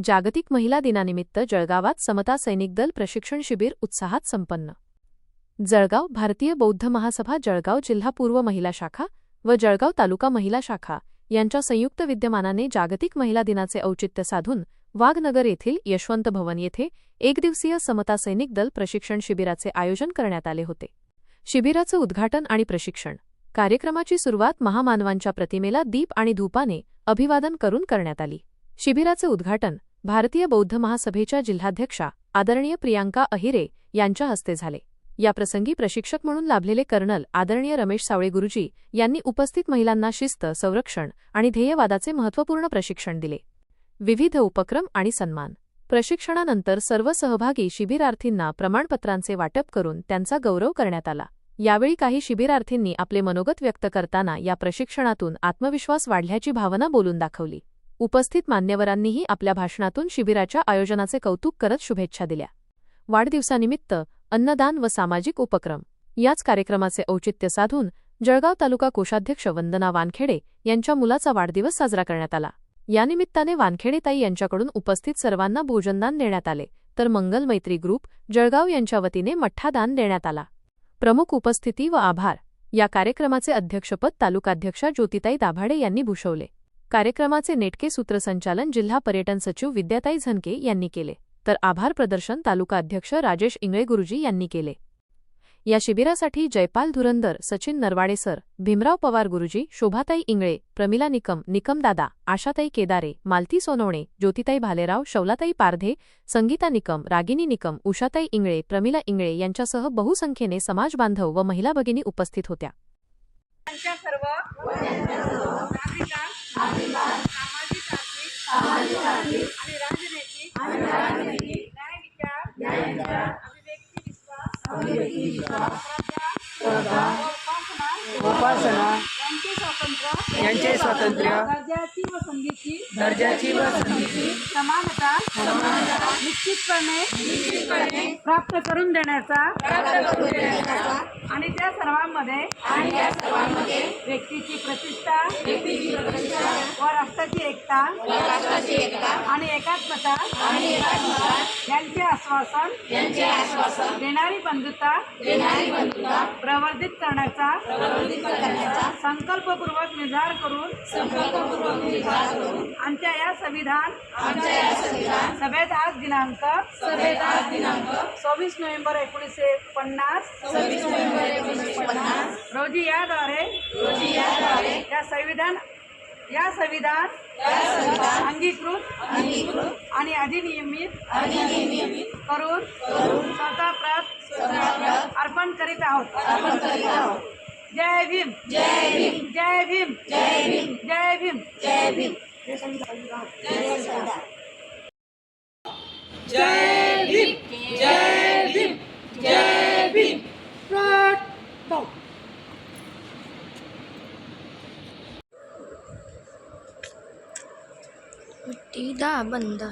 जागतिक महिला दिनानिमित्त जळगावात समता सैनिक दल प्रशिक्षण शिबिर उत्साहात संपन्न। जळगाव भारतीय बौद्ध महासभा जळगाव जिल्हा पूर्व महिला शाखा व जळगाव तालुका महिला शाखा यांच्या संयुक्त विद्यमानाने जागतिक महिला दिनाचे औचित्य साधून वाघनगर येथील यशवंत भवन येथे एकदिवसीय समता सैनिक दल प्रशिक्षण शिबिराचे आयोजन करण्यात आले होते। शिबिराचे उद्घाटन आणि प्रशिक्षण कार्यक्रमाची सुरुवात महामानवांच्या प्रतिमेला दीप आणि धूपाने अभिवादन करून करण्यात आली। शिबिराचे उद्घाटन भारतीय बौद्ध महासभेच्या जिल्हाध्यक्षा आदरणीय प्रियांका अहिरे यांच्या हस्ते झाले। याप्रसंगी प्रशिक्षक म्हणून लाभलेले कर्नल आदरणीय रमेश सावळे गुरुजी यांनी उपस्थित महिलांना शिस्त, संरक्षण आणि ध्येयवादाचे महत्त्वपूर्ण प्रशिक्षण दिले। विविध उपक्रम आणि सन्मान प्रशिक्षणानंतर सर्व सहभागी शिबिरार्थींना प्रमाणपत्रांचे वाटप करून त्यांचा गौरव करण्यात आला। यावेळी काही शिबिरार्थींनी आपले मनोगत व्यक्त करताना या प्रशिक्षणातून आत्मविश्वास वाढल्याची भावना बोलून दाखवली। उपस्थित मान्यवरांनीही आपल्या भाषणातून शिबिराच्या आयोजनाचे कौतुक करत शुभेच्छा दिल्या। वाढदिवसानिमित्त अन्नदान व सामाजिक उपक्रम याच कार्यक्रमाचे औचित्य साधून जळगाव तालुका कोषाध्यक्ष वंदना वानखेडे यांच्या मुलाचा वाढदिवस साजरा करण्यात आला। यानिमित्ताने वानखेडेताई यांच्याकडून उपस्थित सर्वांना भोजनदान देण्यात आले, तर मंगल मैत्री ग्रुप जळगाव यांच्या वतीने मठ्ठादान देण्यात आला। प्रमुख उपस्थिती व आभार या कार्यक्रमाचे अध्यक्षपद तालुकाध्यक्षा ज्योतिताई दाभाडे यांनी भूषवले। कार्यक्रमाचे नेटके सूत्रसंचालन जिल्हा पर्यटन सचिव विद्याताई झनके यांनी केले, तर आभार प्रदर्शन तालुका अध्यक्ष राजेश इंगळे गुरुजी यांनी केले। या शिबिरासाठी जयपाल धुरंदर, सचिन नरवाडे सर, भीमराव पवार गुरुजी, शोभाताई इंगळे, प्रमिला निकम दादा, आशाताई केदारे, मालती सोनवणे, ज्योतिताई भालेराव, शौलाताई पारधे, संगीता निकम, रागिनी निकम, उषाताई इंगळे, प्रमिला इंगळे यांच्यासह बहुसंख्येने समाजबांधव व महिला भगिनी उपस्थित होत्या। उपासना यांचे स्वातंत्र्य दर्जाची व संधीची समानता निश्चितपणे प्राप्त करून देण्याचा आणि त्या सर्वांमध्ये व्यक्तीची प्रतिष्ठा व राष्ट्राची एकता आणि एकात्मता यांचे आश्वासन देणारी बंधुता प्रवर्धित करण्याचा संकल्पपूर्वक निर्धार करून आमच्या या संविधान सभेत आज दिनांक 26 नोव्हेंबर 1950 रोजी याद्वारे या संविधान अंगीकृत आणि अधिनियमित करून स्वतः अर्पण करीत आहोत। जय भीम, जय भीम, जय भीम, जय भीम, जय भीम, जय भीम, जय भीम, जय भीम, जय भीम। टीदा बंदा